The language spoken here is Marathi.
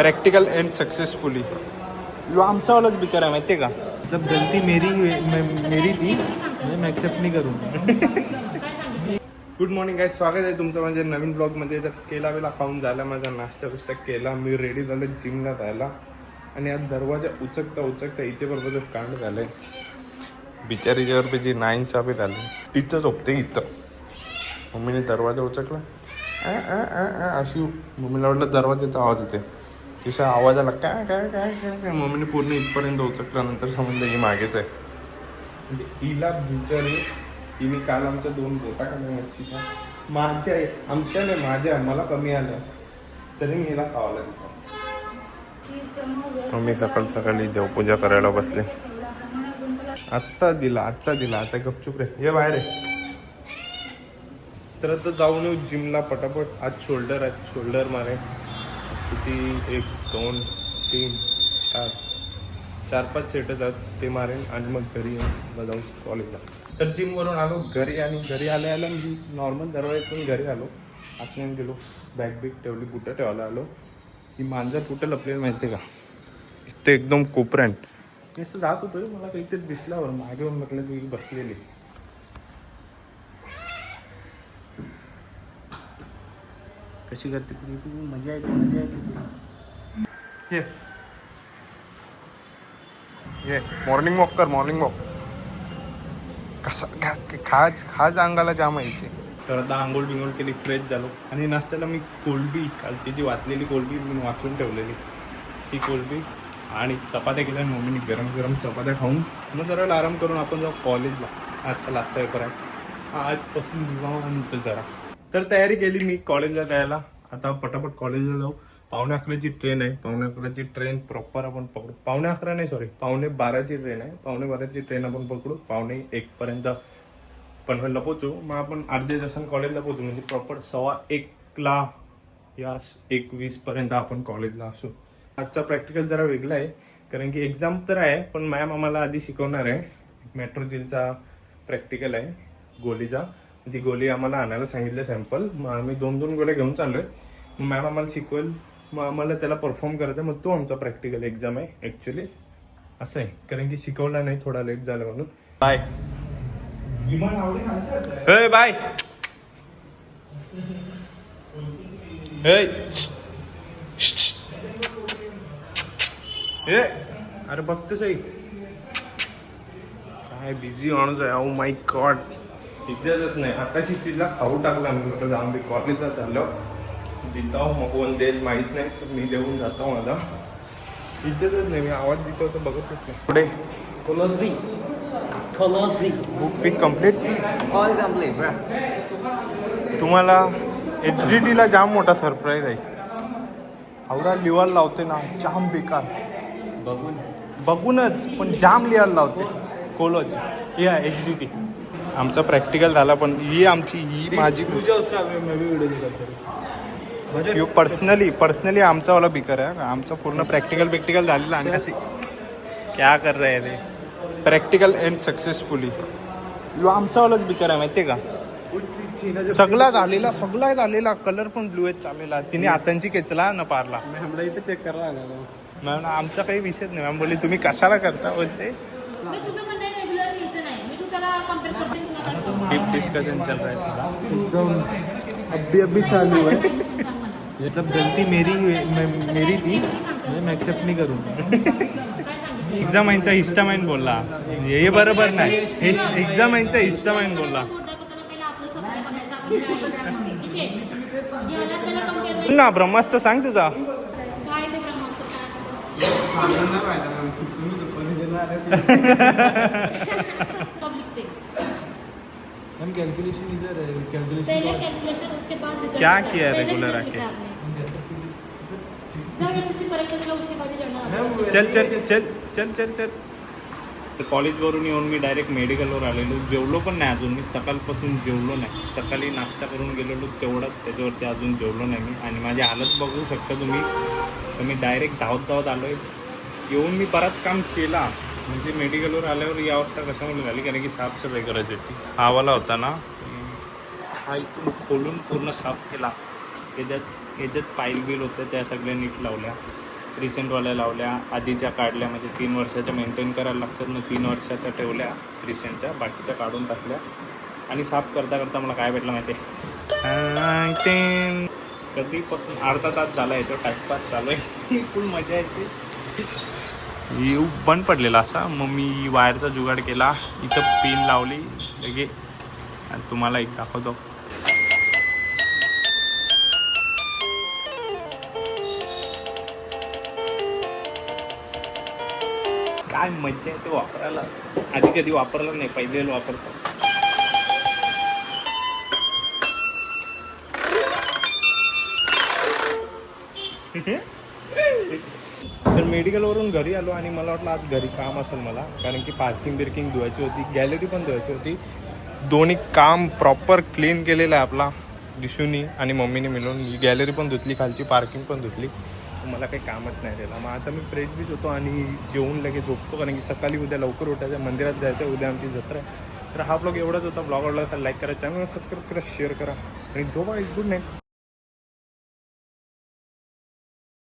प्रैक्टिकल एंड सक्सेसफुली यो आमचा वालाच बिकार आहे माहिती आहे का. मतलब गलती मेरी थी मैं एक्सेप्ट नहीं करूँगा. गुड मॉर्निंग गाइस, स्वागत आहे तुमचं माझ्या नवीन ब्लॉगमध्ये. तर केला वेळा खाऊन झाला, माझा नाश्ता बिस्टा केला, मी रेडी झालो जिमला जायला. आणि आज दरवाजा उचकता इथे बरोबर कांड झालंय. बिचारीच्यावर जी नाईन्साफी झाली, इथं झोपते इथं. मम्मीने दरवाजा उचकला अशी, मम्मीला वाटलं दरवाजाचा आवाज येते. तिच्या आवाजाला काय काय काय काय काय मम्मीने पूर्ण इथपर्यंत उचकल्यानंतर समजलं ही मागेच आहे. म्हणजे हिला बिचारी, हिने काल आमच्या 2 बोटा खाल्ल्या मच्छीच्या. माझ्या आमच्या नाही, माझ्या मला कमी आल्या तरी मी हिला खावायला देतो. मम्मी सकाळी देवपूजा करायला बसले. आत्ता दिला आता गपचूप रे, हे बाहेर आहे. तर आता जाऊन येऊ जिमला पटापट. आज शोल्डर मारे. किती 1 2 3 4 5 सेट आहेत, ते मारेन आणि मग घरी जाऊन कॉलेजला. तर जिमवरून आलो घरी, आणि घरी आल्या मी नॉर्मल दरवाजातून घरी आलो. आतून गेलो, बॅग ठेवली, बुटं ठेवायला आलो. ही मांजर कुठं लपलेली माहिती आहे का, ते एकदम कोपऱ्यात. कसं जात होतं, मला काहीतरी दिसल्यावर मागे येऊन म्हटलं ती बसलेली. कशी करते तू, मजा येते. ये मॉर्निंग वॉक कर, मॉर्निंग वॉक. खाज अंगाला जाम यायचे. तर आता आंघोळ बिंघोळ केली, फ्रेश झालो. आणि नाश्त्याला मी कोलबी, कालची जी वाचलेली कोलबी मी वाचून ठेवलेली, ती कोलबी आणि चपात्या केल्या मम्मीने. गरम चपात्या खाऊन मग जरा आराम करून आपण जाऊ कॉलेजला. आजचा लास्टचा पेपर आहे, आजपासून निवांत जरा. तर तयारी केली मी कॉलेजला जायला. आता पटापट कॉलेजला जाऊ. 11:15ची ट्रेन आहे. 11:15ची ट्रेन प्रॉपर आपण पकडू. 11:15 नाही, सॉरी 11:12ची ट्रेन आहे. 11:12ची ट्रेन आपण पकडू. 12:45 पर्यंत पनवेलला पोहोचू. मग आपण अर्ध्या तासाने कॉलेजला पोहोचू. म्हणजे प्रॉपर 1:15 या 1:20 पर्यंत आपण कॉलेजला असू. आजचा प्रॅक्टिकल जरा वेगळा आहे, कारण की एक्झाम तर आहे, पण मॅम आम्हाला आधी शिकवणार आहे. मेट्रो जेलचा प्रॅक्टिकल आहे, गोलीचा. ती गोली आम्हाला आणायला सांगितलं सॅम्पल. मग आम्ही 2 गोळ्या घेऊन चाललोय. मग मॅम आम्हाला शिकवेल, मग आम्हाला त्याला परफॉर्म करायचं. मग तो आमचा प्रॅक्टिकल एक्झाम आहे ॲक्च्युली. असं आहे, कारण की शिकवला नाही, थोडा लेट झाला म्हणून. Bye bye. अरे बघते सही काय बिझी माणूस आहे. ओ माय गॉड, इज्जतच नाही. आताशी तिला खाऊ टाकला मी. म्हटलं जाऊन कॉलेजला चाललो, देतो मग कोण देईल माहीत नाही, तर मी देऊन जातो. माझा इज्जतच नाही. मी आवाज देतो तर बघतच नाही. पुढे Colozi. बुक पिक कम्प्लीट. All complete, bro. तुम्हाला HDTला जाम मोठा सरप्राईज आहे. आवडा लिवायला लावते ना, जाम बेकार. बघूनच पण जाम लिहायला लावते. कॉलेज हे आहे HDT. आमचा प्रॅक्टिकल झाला, पण ही माझी पर्सनली आमचा वाला बिकर आहे. आमचा पूर्ण प्रॅक्टिकल झालेला. आणि असे क्या कर रहे रे, प्रॅक्टिकल एंड सक्सेसफुली यो आमचा वालाच बिकर आहे माहिती आहे का. सगळा झालेला कलर पण ब्लू आहे चाललेला. तिने हातांची केचला न पारला. इथे चेक करा. मॅम आमचा काही विषयच नाही. मॅम बोलली तुम्ही कशाला करता बोलते. डीप डिस्कशन चल रहा है एकदम अभी चालू है. मतलब गलती मेरी थी मैं एक्सेप्ट नहीं करूँगा. एक्झामाईनचा हिस्टामाईन बोलला, हे बरोबर नाही. एक्झामाईनचा हिस्टामाईन बोलला ना. ब्रह्मास्त्र सांग तुझा. कैलकुलेशन इधर है. कैलकुलेशन उसके बाद क्या किया रेगुलर आके. चल. कॉलेजवरून येऊन मी डायरेक्ट मेडिकलवर आलेलो. जेवलो पण नाही अजून मी. सकाळपासून जेवलो नाही. सकाळी नाश्ता करून गेलेलो तेवढंच, त्याच्यावरती अजून जेवलो नाही मी. आणि माझी हालत बघू शकता तुम्ही. तर मी डायरेक्ट धावत आलो आहे. येऊन मी बराच काम केला. म्हणजे मेडिकलवर आल्यावर ही अवस्था कशामुळे झाली, कारण की साफसफाई करायची होती. हावाला होता ना, हा इथून खोलून पूर्ण साफ केला. याच्यात फाईल बिल होतं, त्या सगळ्या नीट लावल्या. रिसेंटवाल्या लावल्या, आधीच्या काढल्या, म्हणजे 3 वर्षाच्या मेंटेन करायला लागतात ना, 3 वर्षाच्या ठेवल्या रिसेंटच्या, बाकीच्या काढून टाकल्या. आणि साफ करता करता मला काय भेटलं माहिती आहे, ते कधीपासून अर्धा तास झाला याच्यावर टाइमपास चालू आहे. फुल मजा येते. बंद पडलेला असा, मग मी वायरचा जुगाड केला, इथं पिन लावली लगे आणि तुम्हाला एक दाखवतो. काय मज्जा आहे ते वापरायला. आधी कधी वापरलं नाही, पहिलेला वापरतो. तर मेडिकलवरून घरी आलो आणि मला वाटलं आज घरी काम असेल मला, कारण की पार्किंग धुवायची होती, गॅलरी पण धुवायची होती. दोन्ही काम प्रॉपर क्लीन केलेलं आहे आपला दिशूनी आणि मम्मीने मिळून. गॅलरी पण धुतली, खालची पार्किंग पण धुतली. मला काही कामच नाही राहिलं. मग आता मी फ्रेश बीच होतो आणि जेवून लगेच झोपतो, कारण की सकाळी उद्या लवकर उठायचं, मंदिरात जायचं, उद्या आमची जत्रा आहे. तर हा ब्लॉग एवढाच होता. ब्लॉग आवडला तर लाईक करा, चॅनल सबस्क्राईब करा, शेअर करा आणि झोपा. Good night.